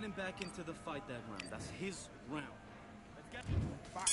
him back into the fight that round. That's his round. Let's get back.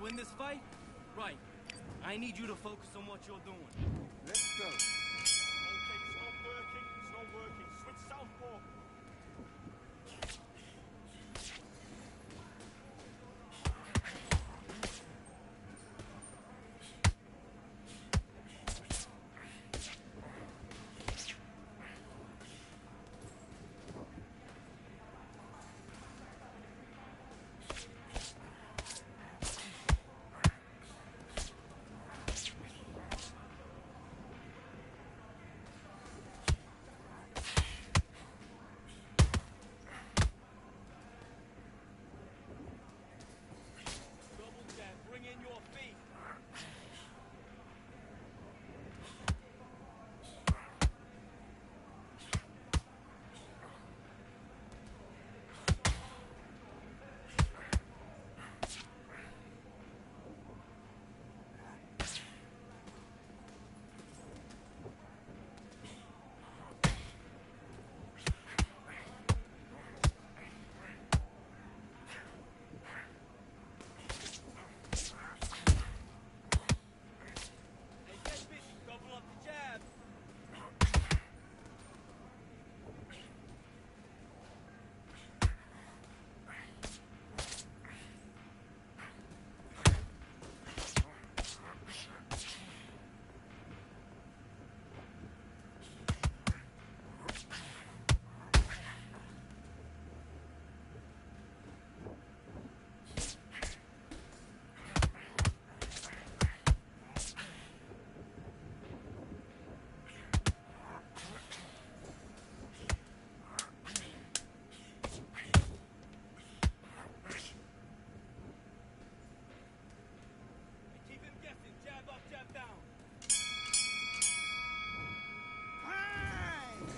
Win this fight? Right. I need you to focus on what you're doing. Let's go. Okay, it's not working. It's not working. Switch southpaw.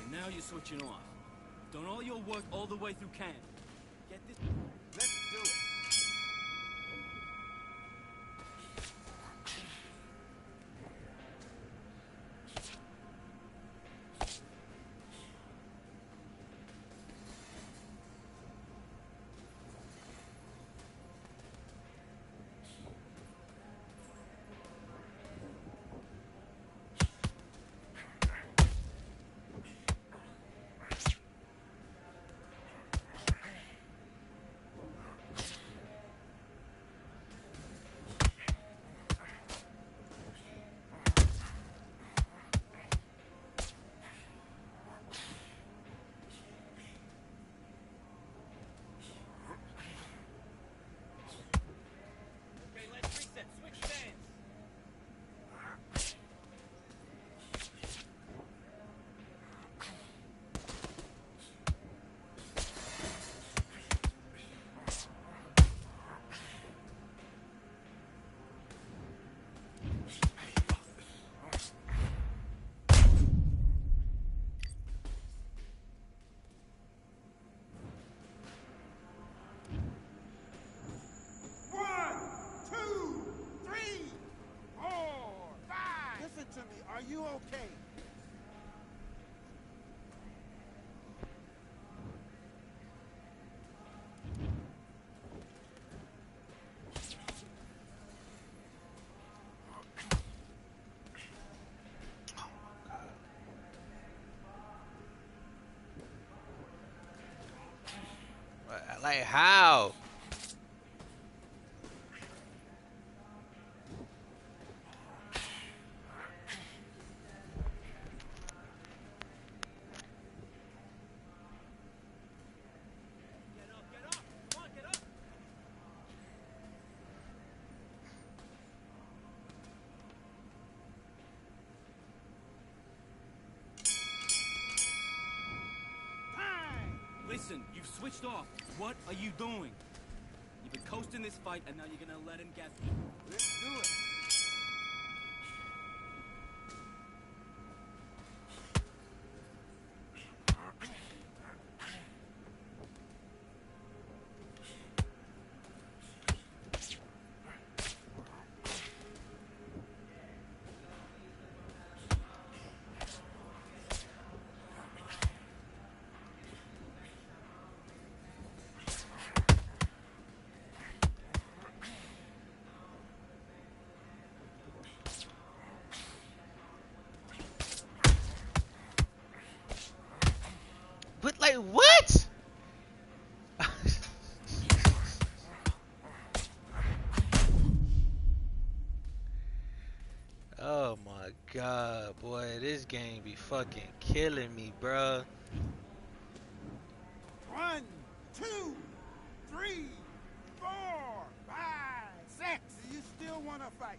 Now you're switching off. Done all your work all the way through camp. Get this. Let's do it. Are you okay? Like how? Get up, get up! Come on, get up! Time! Listen, you've switched off. What are you doing? You've been coasting this fight, and now you're gonna let him get you. Let's do it. But like what? Oh my god, boy, this game be fucking killing me, bruh. 1, 2, 3, 4, 5, 6. Do you still want to fight?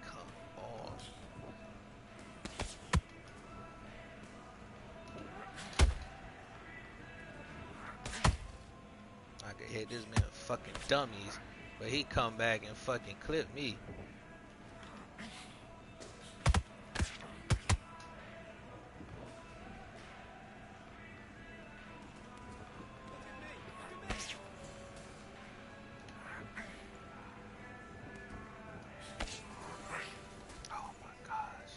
Come on. I could hit this man fucking dummies, but he come back and fucking clip me. Oh my gosh.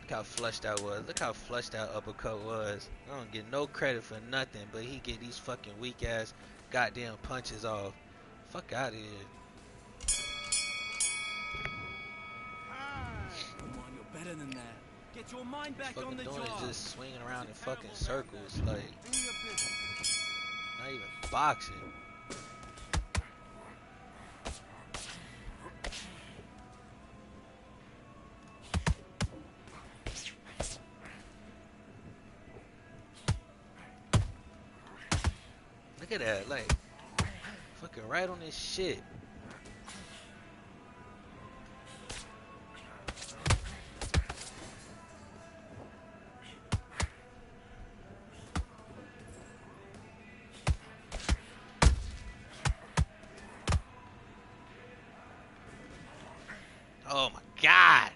Look how flushed that was. Look how flushed that uppercut was. I don't get no credit for nothing, but he get these fucking weak ass goddamn punches off. Fuck out of here. Time! Come on, you're better than that. Get your mind back Fucking on the doing job. is just swinging around in fucking circles, like Do your business. not even boxing. Look at that, like fucking right on this shit. Oh my god.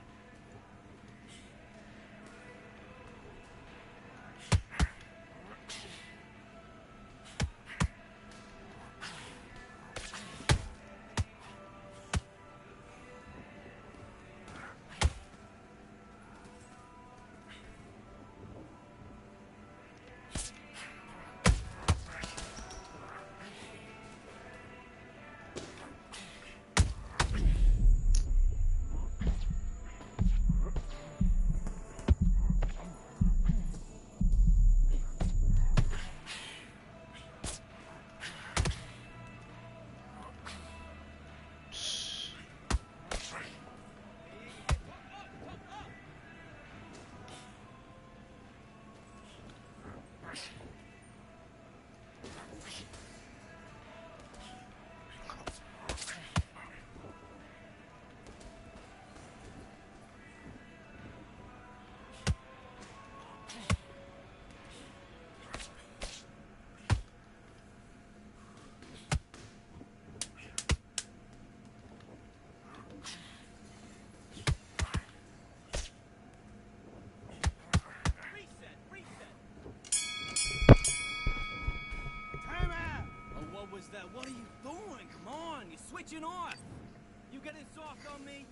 soft on me?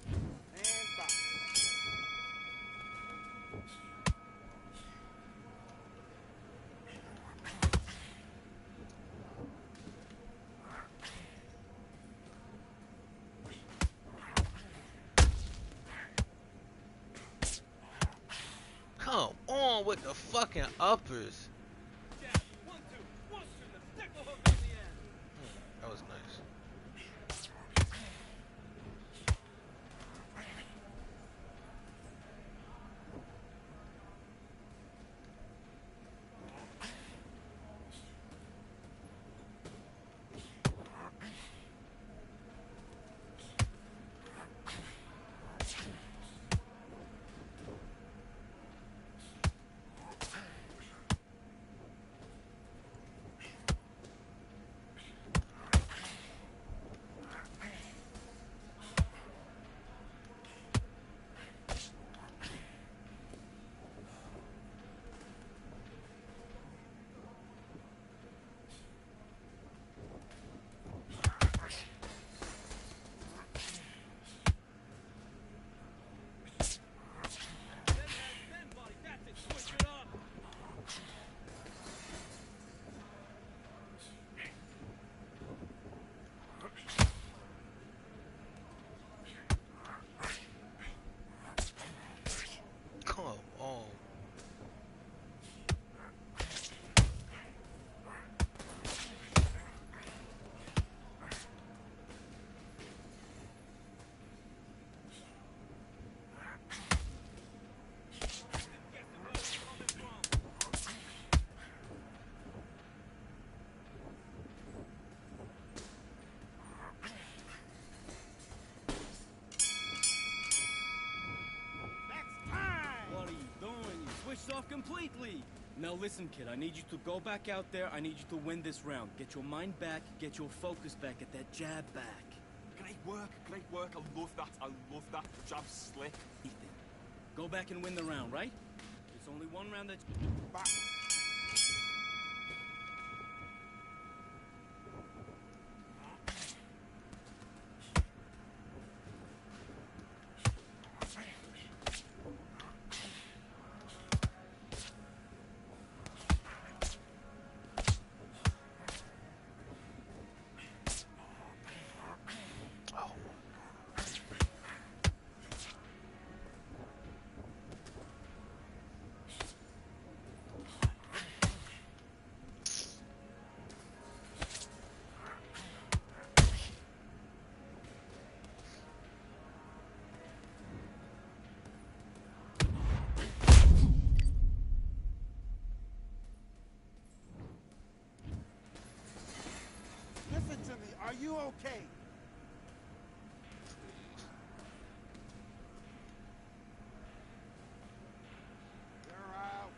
And box. Come on with the fucking uppers. Jab, 1, 2, whoosh, and the stick will hook on the end. That was nice. Then body, that's it, switch it up. Come on. That's time. What are you doing? You switched off completely. Now listen, kid, I need you to go back out there. I need you to win this round. Get your mind back, get your focus back, get that jab back. Great work, great work. I love that. I love that. Jab's slick. Ethan, go back and win the round, right? It's only one round that's... Box. Listen to me. Are you okay? You're out.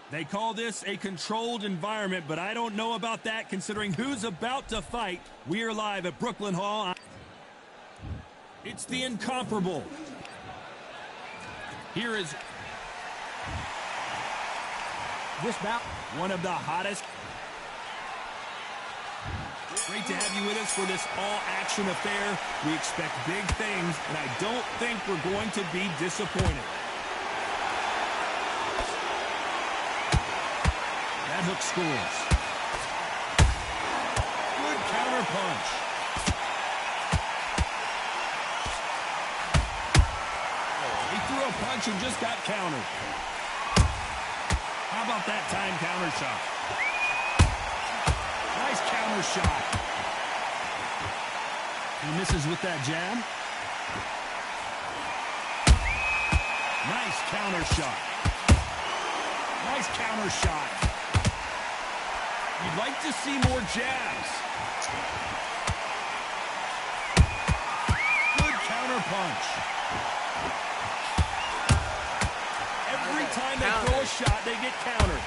They call this a controlled environment, but I don't know about that considering who's about to fight. We are live at Brooklyn Hall. It's the incomparable. Here is this bout, one of the hottest. Great to have you with us for this all-action affair. We expect big things, and I don't think we're going to be disappointed. That hook scores. Good counter punch. He threw a punch and just got countered. How about that time counter shot? Nice counter shot. He misses with that jab. Nice counter shot. Nice counter shot. You'd like to see more jabs. Good counter punch. Every time they throw a shot, they get countered.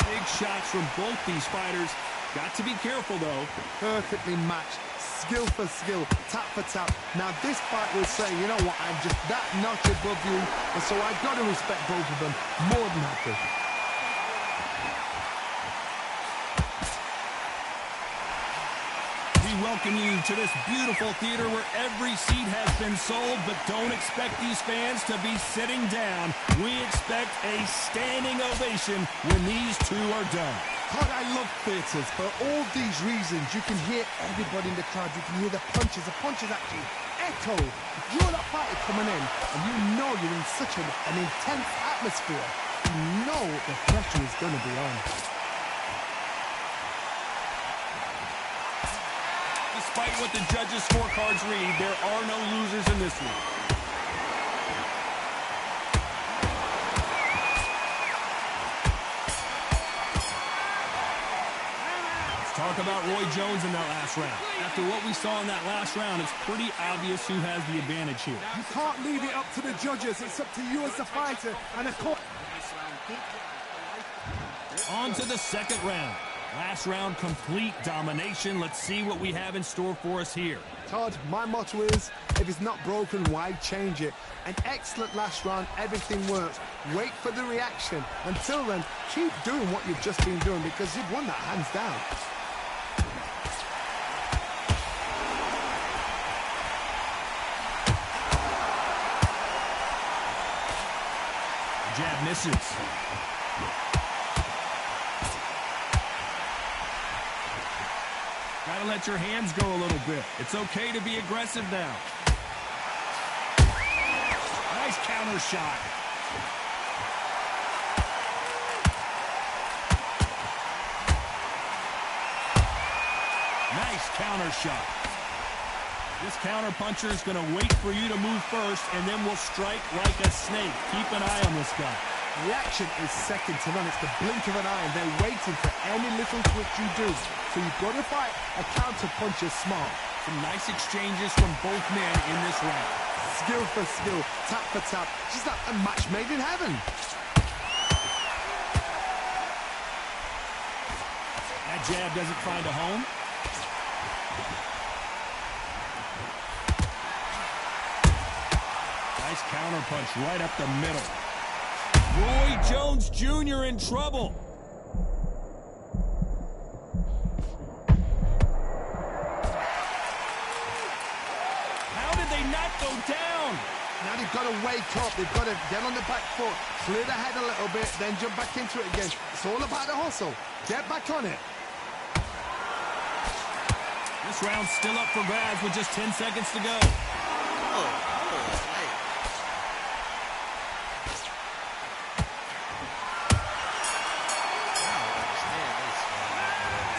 Big shots from both these fighters. Got to be careful, though. Perfectly matched. Skill for skill, tap for tap. Now this fight will say, you know what, I'm just that notch above you, and so I've got to respect both of them more than happy. We welcome you to this beautiful theater where every seat has been sold, but don't expect these fans to be sitting down. We expect a standing ovation when these two are done. God, I love theatres. For all these reasons, you can hear everybody in the crowd. You can hear the punches. The punches actually echo. If you're that fighter coming in and you know you're in such an intense atmosphere, you know the pressure is going to be on. Despite what the judges' scorecards read, there are no losers in this one. Talk about Roy Jones in that last round. After what we saw in that last round, it's pretty obvious who has the advantage here. You can't leave it up to the judges. It's up to you as the fighter and a court. On to the second round. Last round, complete domination. Let's see what we have in store for us here. Todd, my motto is, if it's not broken, why change it? An excellent last round, everything works. Wait for the reaction. Until then, keep doing what you've just been doing because you've won that hands down. Jab misses. Gotta let your hands go a little bit. It's okay to be aggressive now. Nice counter shot. Nice counter shot. This counter puncher is going to wait for you to move first, and then will strike like a snake. Keep an eye on this guy. Reaction is second to none. It's the blink of an eye, and they're waiting for any little twitch you do. So you've got to fight a counter puncher smart. Some nice exchanges from both men in this round. Skill for skill, tap for tap. Just like a match made in heaven. That jab doesn't find a home. Nice counter punch right up the middle. Roy Jones Jr. in trouble. How did they not go down? Now they've got to wake up. They've got to get on the back foot, clear the head a little bit, then jump back into it again. It's all about the hustle. Get back on it. This round's still up for grabs with just 10 seconds to go.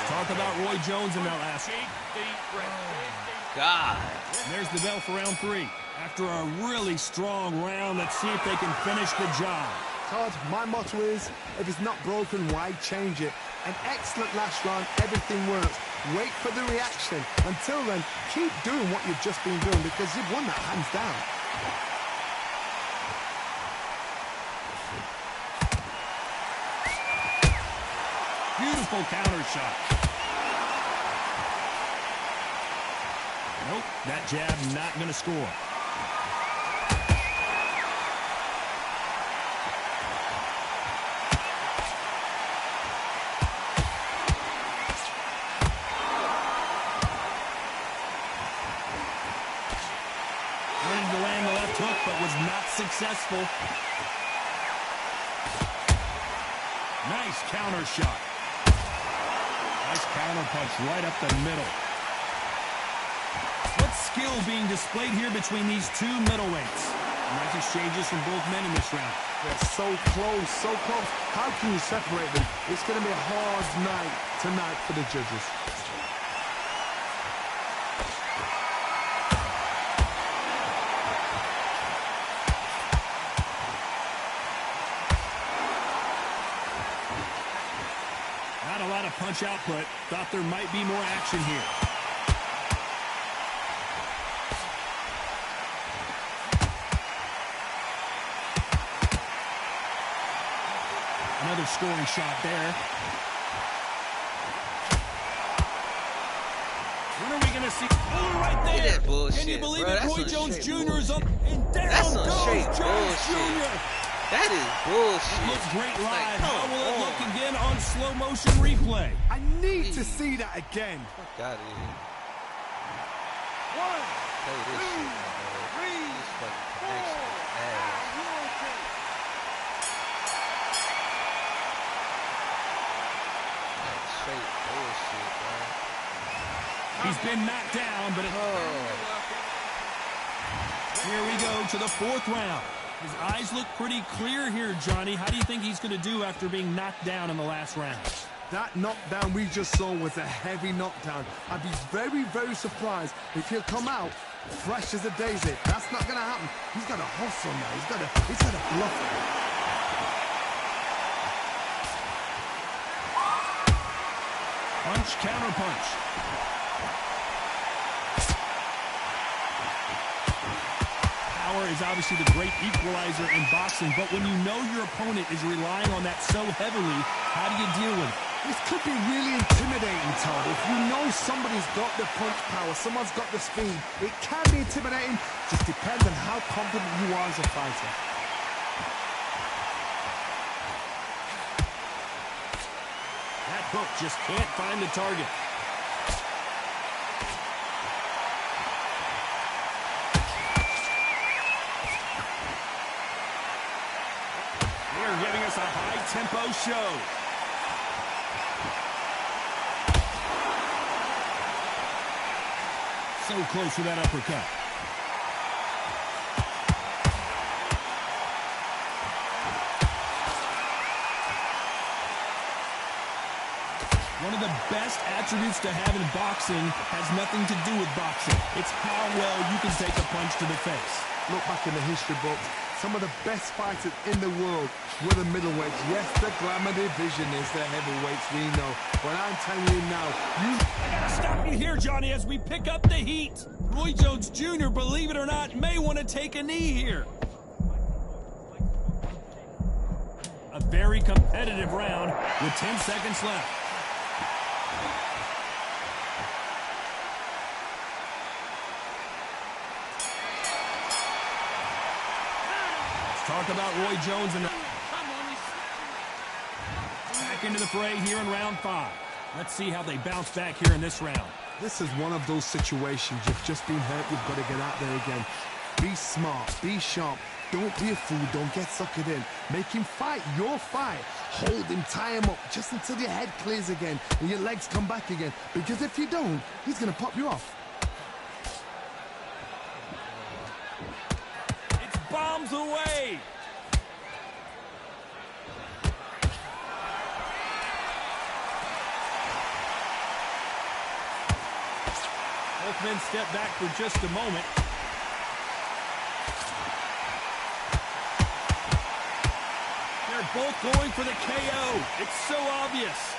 Talk about Roy Jones in that last. God. And there's the bell for round 3. After a really strong round, let's see if they can finish the job. Todd, my motto is, if it's not broken, why change it? An excellent last round, everything works. Wait for the reaction. Until then, keep doing what you've just been doing because you've won that hands down. Beautiful counter shot. Nope, that jab not going to score. Wanted to land the left hook, but was not successful. Nice counter shot. Nice counter punch right up the middle. What skill being displayed here between these two middleweights? Nice exchanges from both men in this round. They're so close, so close. How can you separate them? It's going to be a hard night tonight for the judges. Not a lot of punch output. Thought there might be more action here. Another scoring shot there. When are we going to see? Oh, right there. That bullshit, Can you believe bro? it? That's Roy some Jones straight Jr. is up and down That's some goes straight Jones bullshit. Jr. That is bullshit. It looks great live. Like, How will it come look on. again on slow motion replay? I need to see that again. Fuck out of here. One, Play this shit, man. This fucking connection is ass. That's straight bullshit, bro. He's been knocked down, but here we go to the fourth round. His eyes look pretty clear here, Johnny. How do you think he's going to do after being knocked down in the last round? that knockdown we just saw was a heavy knockdown. I'd be very, very surprised if he'll come out fresh as a daisy. That's not going to happen. He's got to hustle now. He's got to bluff it. Punch, counter punch. Power is obviously the great equalizer in boxing, but when you know your opponent is relying on that so heavily, how do you deal with it? This could be really intimidating, Todd. If you know somebody's got the punch power, someone's got the speed, it can be intimidating. Just depends on how confident you are as a fighter. That hook just can't find the target. They're giving us a high-tempo show. So close to that uppercut. One of the best attributes to have in boxing has nothing to do with boxing. It's how well you can take a punch to the face. Look back in the history books. Some of the best fighters in the world were the middleweights. Yes, the glamour division is the heavyweights, we know. But I'm telling you now, I gotta stop you here, Johnny, as we pick up the heat. Roy Jones Jr., believe it or not, may want to take a knee here. A very competitive round with 10 seconds left. Talk about Roy Jones and back into the fray here in round 5. Let's see how they bounce back here in this round. this is one of those situations. You've just been hurt. You've got to get out there again. Be smart. Be sharp. Don't be a fool. Don't get suckered in. Make him fight your fight. Hold him, tie him up just until your head clears again and your legs come back again. Because if you don't, he's going to pop you off. It's bombs away. Both men step back for just a moment. They're both going for the KO. It's so obvious.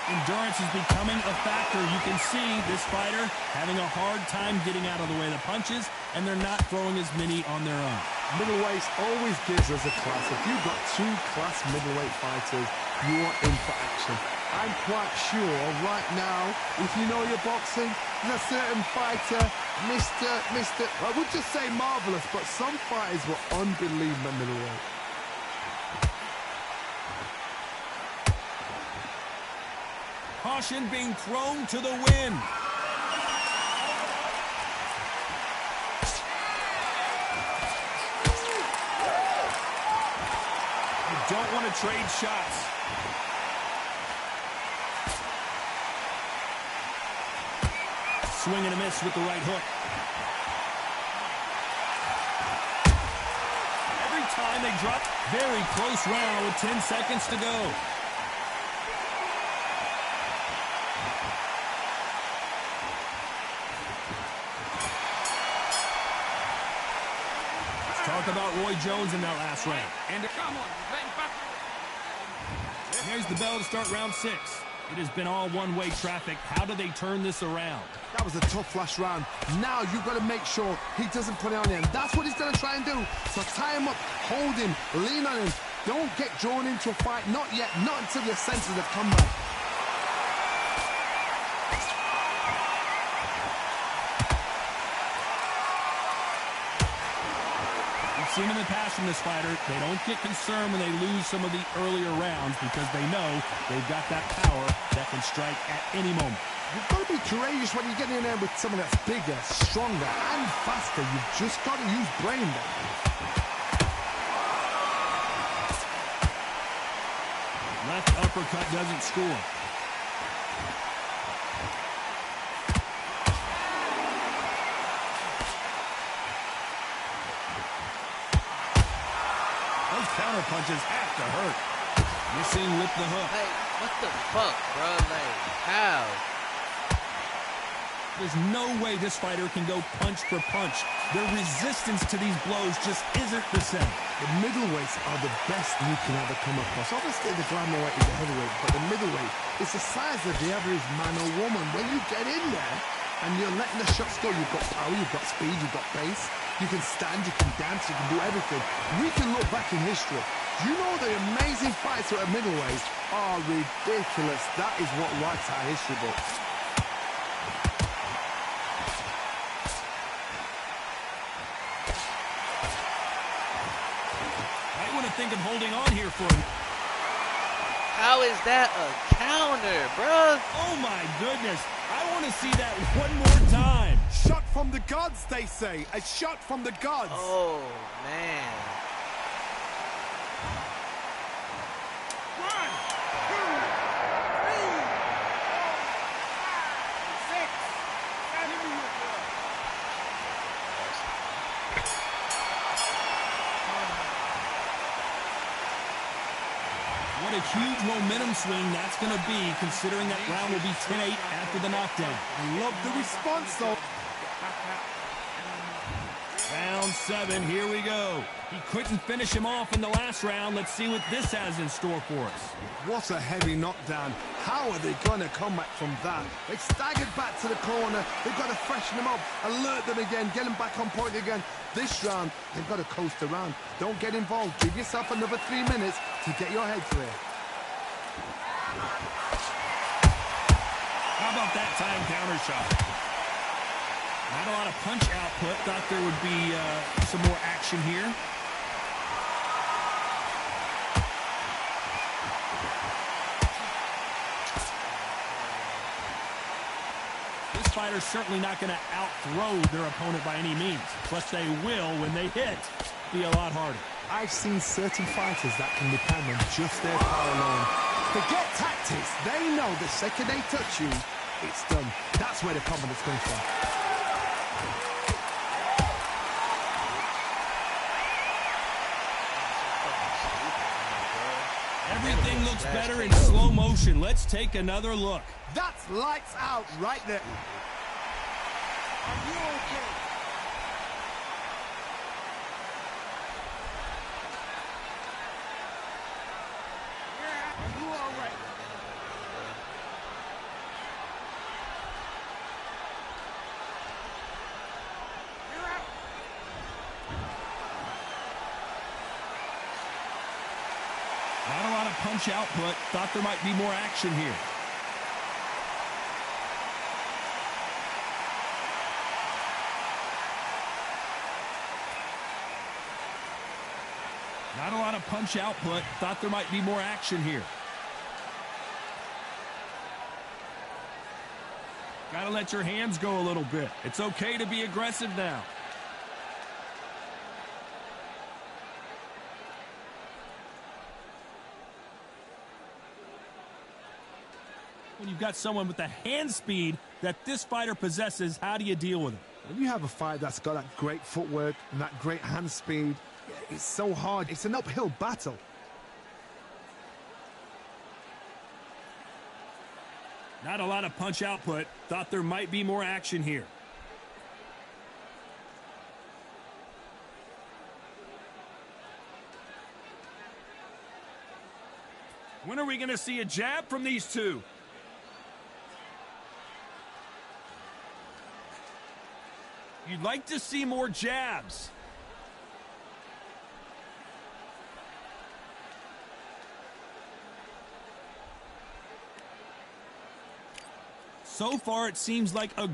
Endurance is becoming a factor. You can see this fighter having a hard time getting out of the way of the punches, and they're not throwing as many on their own. Middleweights always gives us a class. If you've got two class middleweight fighters, you are in for action. I'm quite sure right now, if you know your boxing, there's a certain fighter, I would just say marvelous, but some fighters were unbelievable middleweight. Caution being thrown to the wind. You don't want to trade shots. Swing and a miss with the right hook. Every time they drop, very close round with 10 seconds to go. Talk about Roy Jones in that last round. And come on, there's the bell to start round 6. It has been all one-way traffic. How do they turn this around? That was a tough last round. Now you've got to make sure he doesn't put it on him. That's what he's going to try and do. So tie him up, hold him, lean on him. Don't get drawn into a fight. Not yet. Not until your senses have come back. Seen in the past from this fighter, they don't get concerned when they lose some of the earlier rounds because they know they've got that power that can strike at any moment. You've got to be courageous when you get in there with someone that's bigger, stronger, and faster. You've just got to use brain there. Left uppercut doesn't score. Counter punches have to hurt. Missing with the hook. Like, what the fuck, bro? Like, how? There's no way this fighter can go punch for punch. Their resistance to these blows just isn't the same. The middleweights are the best you can ever come across. Obviously, the glamorous is the heavyweight, but the middleweight is the size of the average man or woman. When you get in there and you're letting the shots go, you've got power, you've got speed, you've got pace. You can stand, you can dance, you can do everything. We can look back in history. You know the amazing fights at middleweight are ridiculous. That is what writes our history books. I want to think of holding on here for him. How is that a counter, bruh? Oh my goodness. I want to see that one more time. Shot from the gods, they say. A shot from the gods. Oh, man. 1, 2, 3, 4, 5, 6, 7. What a huge momentum swing that's going to be, considering that round will be 10-8 after the knockdown. I love the response, though. Round 7, here we go. He couldn't finish him off in the last round. Let's see what this has in store for us. What a heavy knockdown. How are they going to come back from that? They staggered back to the corner. They've got to freshen them up, alert them again, get them back on point again. This round, they've got to coast around. Don't get involved. Give yourself another 3 minutes to get your head clear. How about that time counter shot? Not a lot of punch output. Thought there would be some more action here. This fighter's certainly not going to out-throw their opponent by any means, but they will, when they hit, be a lot harder. I've seen certain fighters that can depend on just their power alone. Forget tactics. They know the second they touch you, it's done. That's where the confidence comes from. Everything looks better in slow motion. Let's take another look. That's lights out right there. Are you okay? Yeah, are you all right? punch output. Thought there might be more action here. Not a lot of punch output. Thought there might be more action here. Got to let your hands go a little bit. It's okay to be aggressive now. When you've got someone with the hand speed that this fighter possesses, how do you deal with it? When you have a fight that's got that great footwork and that great hand speed, it's so hard. It's an uphill battle. Not a lot of punch output. Thought there might be more action here. When are we going to see a jab from these two? You'd like to see more jabs. So far, it seems like a